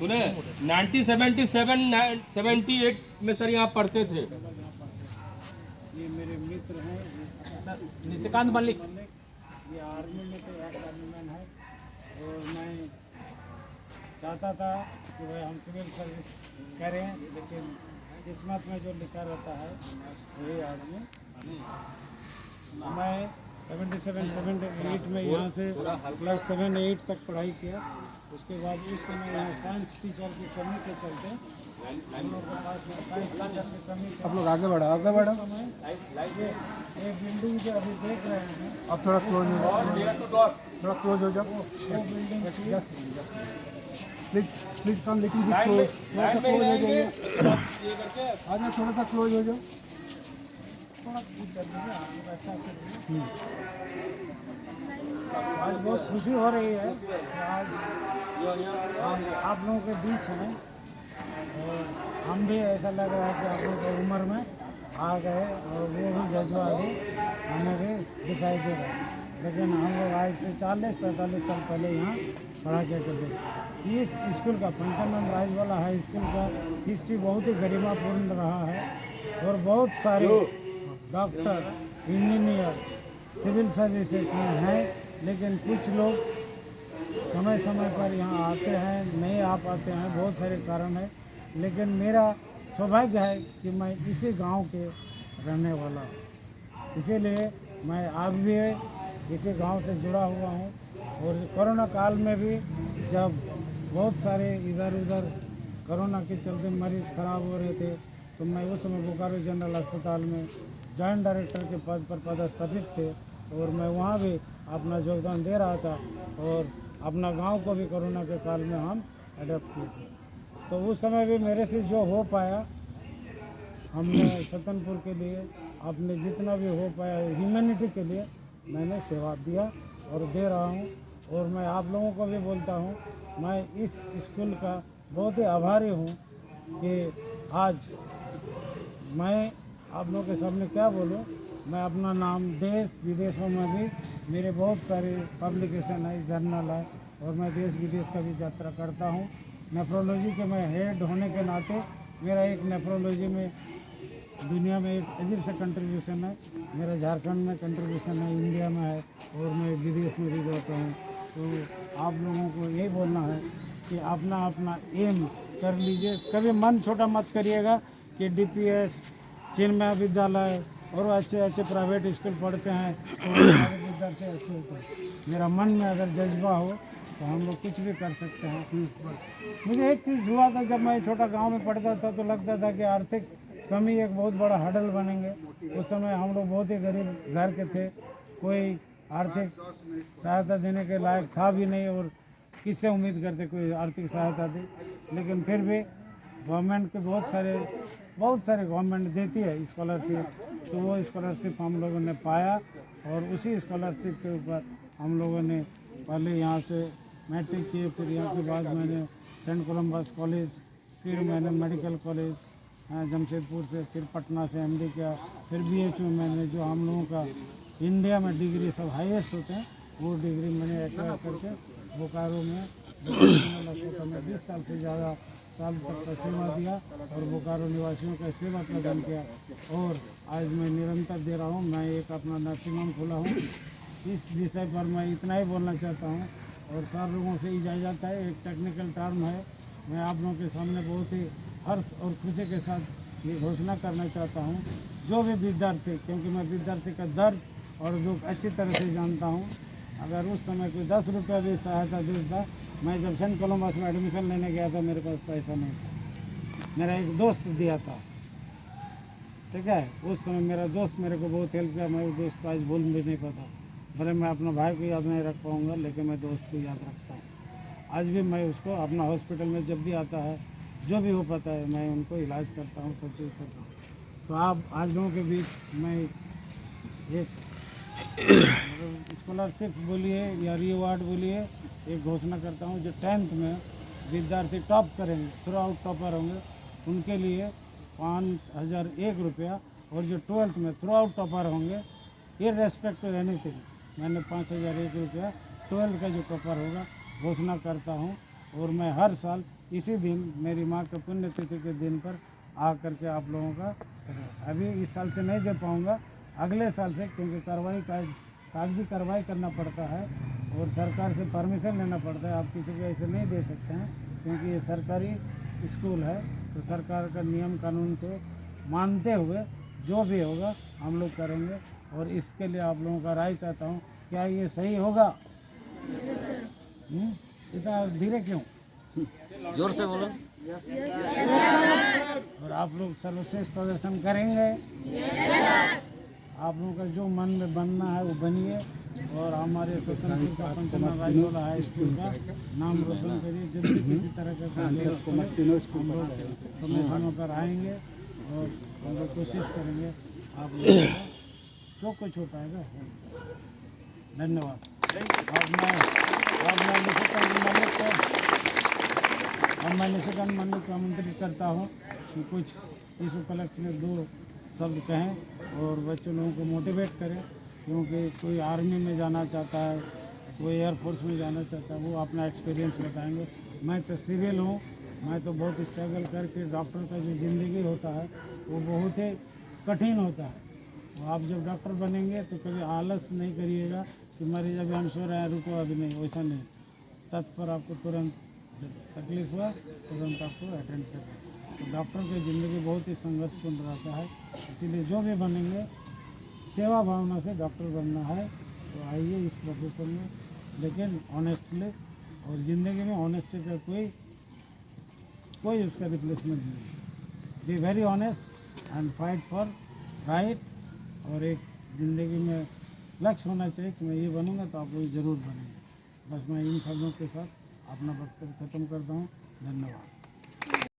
सुने 1977 78 में सर यहाँ पढ़ते थे। ये मेरे मित्र हैं, निशिकांत मलिक। ये आर्मी में थे, एक्स आर्मी मैन है। और मैं चाहता था कि वह हम सिविल सर्विस करें, लेकिन किस्मत में जो लिखा रहता है वही आदमी। मैं 77-78 में यहाँ से क्लास 7-8 तक पढ़ाई किया। उसके बाद उस समय यहाँ साइंस टीचर की कमी के चलते हम लोग के पास में साइंस टीचर की कमी के आप लोग आगे बढ़ो, आगे बढ़ो। ये बिल्डिंग जो अभी देख रहे हैं, आप थोड़ा क्लोज हो जाओ, थोड़ा क्लोज हो जाओ। वो बिल्डिंग प्लीज प्लीज कम, लेकिन क्लोज, थोड़ा सा क्लोज हो जाइए। आ जाओ, थोड़ा सा क्लोज हो जाओ। थोड़ा ठीक कर दीजिए, आप लोग अच्छा से। आज बहुत खुशी हो रही है कि आज हम आप लोगों के बीच हैं, और हम भी ऐसा लग रहा है कि आप लोगों की उम्र में आ गए, और वो भी जज्बा भी हमें भी दिखाई दे रहा है। लेकिन हम लोग आज से 40-45 साल पहले यहाँ पढ़ा किया करते थे। इस स्कूल का पंचानंद राजवाला हाई स्कूल का हिस्ट्री बहुत ही गरिमापूर्ण रहा है, और बहुत सारे डॉक्टर, इंजीनियर सिविल सर्विसेज में हैं। लेकिन कुछ लोग समय समय पर यहाँ आते हैं, नहीं आ पाते हैं, बहुत सारे कारण है। लेकिन मेरा सौभाग्य है कि मैं इसी गांव के रहने वाला हूँ, इसीलिए मैं आज भी इसी गांव से जुड़ा हुआ हूँ। और कोरोना काल में भी जब बहुत सारे इधर उधर कोरोना के चलते मरीज खराब हो रहे थे, तो मैं उस समय बोकारो जनरल अस्पताल में जॉइंट डायरेक्टर के पद पर पदस्थापित थे, और मैं वहाँ भी अपना योगदान दे रहा था। और अपना गांव को भी कोरोना के काल में हम अडॉप्ट किए थे। तो उस समय भी मेरे से जो हो पाया, हमने सतनपुर के लिए अपने जितना भी हो पाया ह्यूमैनिटी के लिए मैंने सेवा दिया और दे रहा हूँ। और मैं आप लोगों को भी बोलता हूँ, मैं इस स्कूल का बहुत ही आभारी हूँ कि आज मैं आप लोगों के सामने क्या बोलूँ। मैं अपना नाम देश विदेशों में भी मेरे बहुत सारे पब्लिकेशन है, जर्नल है, और मैं देश विदेश का भी यात्रा करता हूँ। नेफ्रोलॉजी के मैं हेड होने के नाते मेरा एक नेफ्रोलॉजी में दुनिया में एक अजीब सा कंट्रीब्यूशन है। मेरा झारखंड में कंट्रीब्यूशन है, इंडिया में है, और मैं विदेश में भी जाता हूँ। तो आप लोगों को यही बोलना है कि अपना अपना एम कर लीजिए, कभी मन छोटा मत करिएगा कि DPS, चिन्मय विद्यालय और अच्छे अच्छे प्राइवेट स्कूल पढ़ते हैं तो हमारे विद्यार्थी अच्छे होते हैं। मेरा मन में अगर जज्बा हो तो हम लोग कुछ भी कर सकते हैं। मुझे एक चीज़ हुआ था, जब मैं छोटा गांव में पढ़ता था तो लगता था कि आर्थिक कमी एक बहुत बड़ा हडल बनेंगे। उस समय हम लोग बहुत ही गरीब घर के थे, कोई आर्थिक सहायता देने के लायक था भी नहीं, और किससे उम्मीद करते कोई आर्थिक सहायता दे। लेकिन फिर भी गवर्नमेंट के बहुत सारे गवर्नमेंट देती है स्कॉलरशिप, तो वो स्कॉलरशिप हम लोगों ने पाया, और उसी स्कॉलरशिप के ऊपर हम लोगों ने पहले यहाँ से मैट्रिक किए, फिर यहाँ के बाद मैंने सेंट कोलम्बस कॉलेज, फिर मैंने मेडिकल कॉलेज जमशेदपुर से, फिर पटना से MD किया, फिर BHU मैंने, जो हम लोगों का इंडिया में डिग्री सब हाईएस्ट होते हैं, वो डिग्री मैंने एक्वायर करके बोकारो में 20 साल से ज़्यादा साल तक का सेवा दिया, और बोकारो निवासियों का सेवा प्रदान किया। और आज मैं निरंतर दे रहा हूँ। मैं एक अपना नर्सिंग होम खोला हूँ। इस विषय पर मैं इतना ही बोलना चाहता हूँ, और सब लोगों से इजाज़त है। एक टेक्निकल टर्म है, मैं आप लोगों के सामने बहुत ही हर्ष और खुशी के साथ ये घोषणा करना चाहता हूँ। जो भी विद्यार्थी, क्योंकि मैं विद्यार्थी का दर्द और दुख अच्छी तरह से जानता हूँ, अगर उस समय कोई 10 रुपये भी सहायता देता। मैं जब सेंट कोलम्बस में एडमिशन लेने गया था, मेरे पास पैसा नहीं था, मेरा एक दोस्त दिया था, ठीक है। उस समय मेरा दोस्त मेरे को बहुत हेल्प किया, मैं उस दोस्त को आज भूल भी नहीं पाता। भले मैं अपना भाई को याद नहीं रख पाऊँगा, लेकिन मैं दोस्त को याद रखता हूँ। आज भी मैं उसको अपना हॉस्पिटल में जब भी आता है, जो भी हो पाता है, मैं उनको इलाज करता हूँ, सब चीज़ करता हूँ। तो आप आज लोगों के बीच मैं एक स्कॉलरशिप बोलिए या रिवार्ड बोलिए, एक घोषणा करता हूँ। जो 10th में विद्यार्थी टॉप करेंगे, थ्रू आउट टॉपर होंगे, उनके लिए 5001 रुपया, और जो 12th में थ्रू आउट टॉपर होंगे, इररेस्पेक्टिव एनीथिंग, मैंने 5001 रुपया 12th का जो टॉपर होगा घोषणा करता हूँ। और मैं हर साल इसी दिन मेरी माँ के पुण्यतिथि के दिन पर आ करके आप लोगों का अभी इस साल से नहीं दे पाऊँगा, अगले साल से, क्योंकि कागजी कार्रवाई करना पड़ता है और सरकार से परमिशन लेना पड़ता है। आप किसी को ऐसे नहीं दे सकते हैं, क्योंकि ये सरकारी स्कूल है, तो सरकार का नियम कानून को मानते हुए जो भी होगा हम लोग करेंगे। और इसके लिए आप लोगों का राय चाहता हूँ, क्या ये सही होगा? इतना धीरे क्यों? जोर से बोलो। और आप लोग सर्वश्रेष्ठ प्रदर्शन करेंगे। आप लोगों का जो मन में बनना है वो बनिए और हमारे स्वतंत्रता पंचनाम राजवाड़ा हाई स्कूल का नाम रोशन करिए। जब भी किसी तरह का हम लोग समय समय पर आएंगे और हम लोग कोशिश करेंगे आप लोगों का जो कुछ हो पाएगा। धन्यवाद। मैं निशिकांत मलिक को आमंत्रित करता हूँ कि कुछ इस उपलक्ष्य में 2 शब्द कहें और बच्चों लोगों को मोटिवेट करें, क्योंकि कोई आर्मी में जाना चाहता है, कोई एयरफोर्स में जाना चाहता है, वो अपना एक्सपीरियंस बताएंगे। मैं तो सिविल हूँ, मैं तो बहुत स्ट्रगल करके डॉक्टर का जो ज़िंदगी होता है वो बहुत ही कठिन होता है। आप जब डॉक्टर बनेंगे तो कभी आलस नहीं करिएगा कि मरीज अभी हम सो रहे हैं, रुको अभी नहीं, वैसा नहीं। तत्पर आपको तुरंत तकलीफ हुआ तुरंत आपको अटेंड करना। तो डॉक्टर की ज़िंदगी बहुत ही संघर्षपूर्ण रहता है, इसीलिए जो भी बनेंगे सेवा भावना से डॉक्टर बनना है। तो आइए इस प्रोफेशन में, लेकिन ऑनेस्टली, और ज़िंदगी में ऑनेस्टी का कोई उसका रिप्लेसमेंट नहीं है। Be very honest and fight for right. और एक ज़िंदगी में लक्ष्य होना चाहिए कि मैं ये बनूंगा, तो आप लोग ज़रूर बनेंगे। बस मैं इन शब्दों के साथ अपना वक्तव्य खत्म करता हूँ। धन्यवाद।